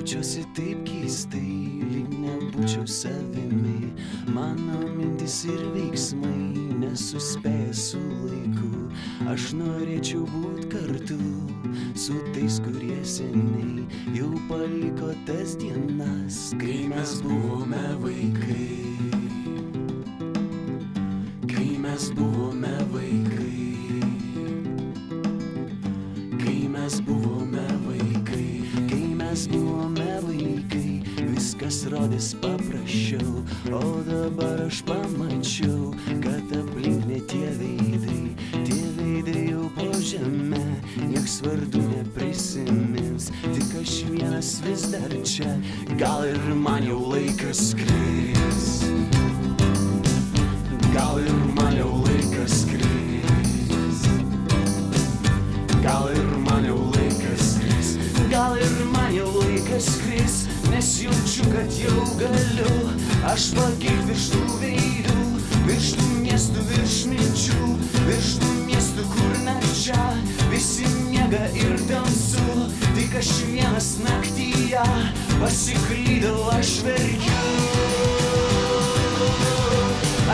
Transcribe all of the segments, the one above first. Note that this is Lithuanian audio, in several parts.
jaučiuosi taip keistai, lyg nebūčiau savimi. Mano mintis ir veiksmai nesuspėja su laiku. Aš norėčiau būt kartu su tais, kurie seniai jau paliko tas dienas, kai mes buvome vaikai. Kai mes buvome vaikai. Kai mes buvome vaikai. Kai mes buvome vaikai. Viskas rodės paprasčiau, o dabar aš pamačiau, kad aplink ne tie veidai. Tie veidai jau po žemę, nieks vardų neprisimins. Tik aš vienas vis dar čia, gal ir man jau laikas skrist. Gal ir man jau laikas skrist. Gal ir man jau laikas skrist. Gal ir man jau laikas skrist, nes jaučiu, kad jau galiu aš pakilt virš tų veidų, virš tų miestų, virš minčių, virš tų miestų, kur nakčia visi miega ir tamsu. Tik aš vienas naktyje pasiklydau, aš verkiu.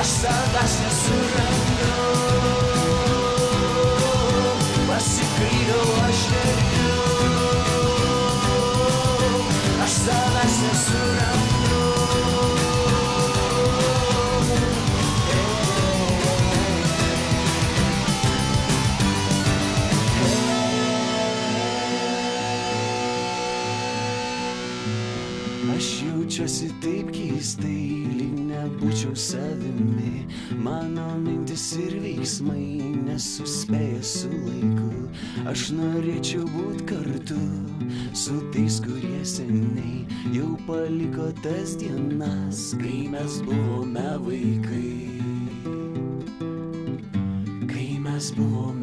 Aš savęs nesurandu. Pasiklydau, aš verkiu. Aš savęs nesurandu. Aš jaučiuosi taip keistai, lyg nebūčiau savimi. Mano mintis ir veiksmai nesuspėja su laiku. Aš norėčiau būt kartu su tais, kurie seniai jau paliko tas dienas, kai mes buvome vaikai. Kai mes buvome